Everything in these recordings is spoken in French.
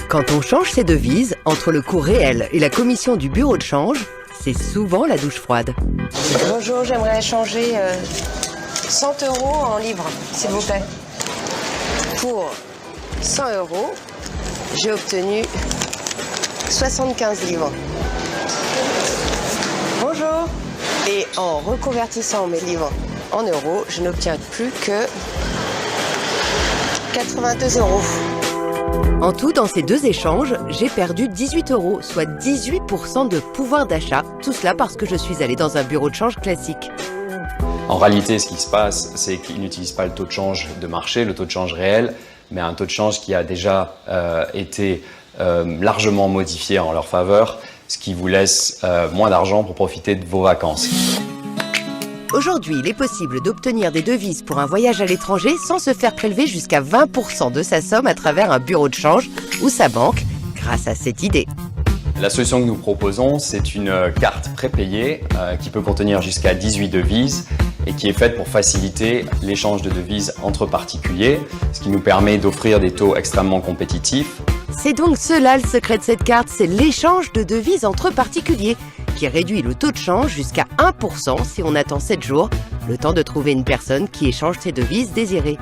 Quand on change ses devises, entre le cours réel et la commission du bureau de change, c'est souvent la douche froide. Bonjour, j'aimerais changer 100 € en livres, s'il vous plaît. Pour 100 €, j'ai obtenu 75 livres. Bonjour. Et en reconvertissant mes livres en euros, je n'obtiens plus que 82 €. En tout, dans ces deux échanges, j'ai perdu 18 €, soit 18% de pouvoir d'achat. Tout cela parce que je suis allée dans un bureau de change classique. En réalité, ce qui se passe, c'est qu'ils n'utilisent pas le taux de change de marché, le taux de change réel, mais un taux de change qui a déjà été largement modifié en leur faveur, ce qui vous laisse moins d'argent pour profiter de vos vacances. Aujourd'hui, il est possible d'obtenir des devises pour un voyage à l'étranger sans se faire prélever jusqu'à 20% de sa somme à travers un bureau de change ou sa banque, grâce à cette idée. La solution que nous proposons, c'est une carte prépayée qui peut contenir jusqu'à 18 devises et qui est faite pour faciliter l'échange de devises entre particuliers, ce qui nous permet d'offrir des taux extrêmement compétitifs. C'est donc cela le secret de cette carte, c'est l'échange de devises entre particuliers, qui réduit le taux de change jusqu'à 1% si on attend 7 jours, le temps de trouver une personne qui échange ses devises désirées.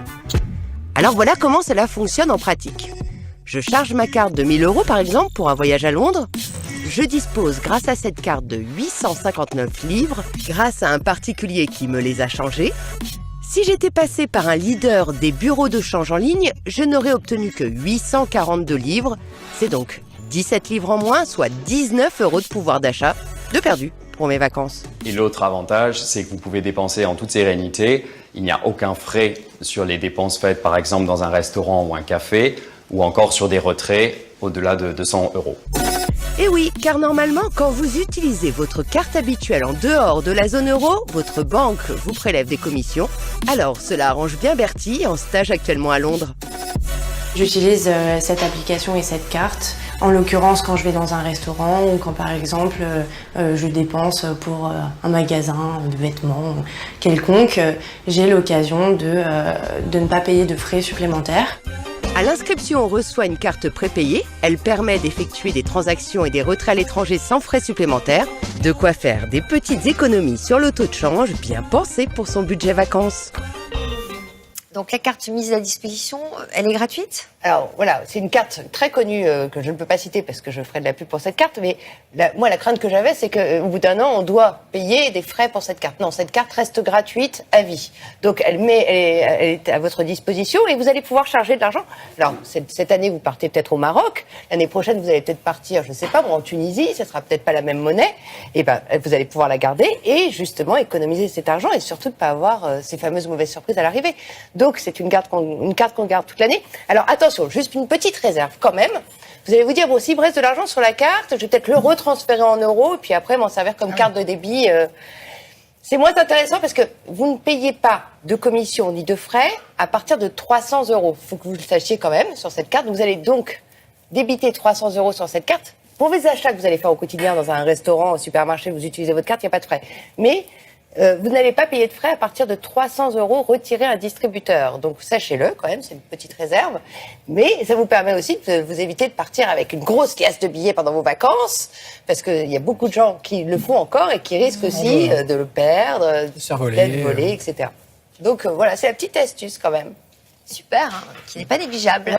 Alors voilà comment cela fonctionne en pratique. Je charge ma carte de 1000 € par exemple pour un voyage à Londres. Je dispose grâce à cette carte de 859 livres grâce à un particulier qui me les a changés. Si j'étais passé par un leader des bureaux de change en ligne, je n'aurais obtenu que 842 livres. C'est donc 17 livres en moins, soit 19 € de pouvoir d'achat de perdu pour mes vacances. Et l'autre avantage, c'est que vous pouvez dépenser en toute sérénité. Il n'y a aucun frais sur les dépenses faites par exemple dans un restaurant ou un café, ou encore sur des retraits au-delà de 200 €. Et oui, car normalement, quand vous utilisez votre carte habituelle en dehors de la zone euro, votre banque vous prélève des commissions. Alors, cela arrange bien Bertie, en stage actuellement à Londres. J'utilise cette application et cette carte, en l'occurrence quand je vais dans un restaurant ou quand par exemple je dépense pour un magasin de vêtements quelconque, j'ai l'occasion de ne pas payer de frais supplémentaires. À l'inscription, on reçoit une carte prépayée. Elle permet d'effectuer des transactions et des retraits à l'étranger sans frais supplémentaires. De quoi faire des petites économies sur le taux de change, bien pensé pour son budget vacances. Donc la carte mise à disposition, elle est gratuite ? Alors voilà, c'est une carte très connue que je ne peux pas citer parce que je ferai de la pub pour cette carte, mais moi la crainte que j'avais, c'est qu'au bout d'un an, on doit payer des frais pour cette carte. Non, cette carte reste gratuite à vie. Donc elle est à votre disposition et vous allez pouvoir charger de l'argent. Alors cette année, vous partez peut-être au Maroc. L'année prochaine, vous allez peut-être partir, je ne sais pas, en Tunisie. Ça sera peut-être pas la même monnaie. Et ben, vous allez pouvoir la garder et justement économiser cet argent et surtout de pas avoir ces fameuses mauvaises surprises à l'arrivée. Donc c'est une carte qu'on garde toute l'année. Alors attention, juste une petite réserve quand même. Vous allez vous dire, bon, s'il me reste de l'argent sur la carte, je vais peut-être le retransférer en euros et puis après m'en servir comme carte de débit. C'est moins intéressant parce que vous ne payez pas de commission ni de frais à partir de 300 €. Il faut que vous le sachiez quand même sur cette carte. Vous allez donc débiter 300 € sur cette carte. Pour les achats que vous allez faire au quotidien dans un restaurant, au supermarché, vous utilisez votre carte, il n'y a pas de frais. Mais vous n'allez pas payer de frais à partir de 300 € retirés à un distributeur. Donc sachez-le quand même, c'est une petite réserve. Mais ça vous permet aussi de vous éviter de partir avec une grosse caisse de billets pendant vos vacances. Parce qu'il y a beaucoup de gens qui le font encore et qui risquent aussi de le perdre, d'être volé, etc. Donc voilà, c'est la petite astuce quand même. Super, hein, qui n'est pas négligeable.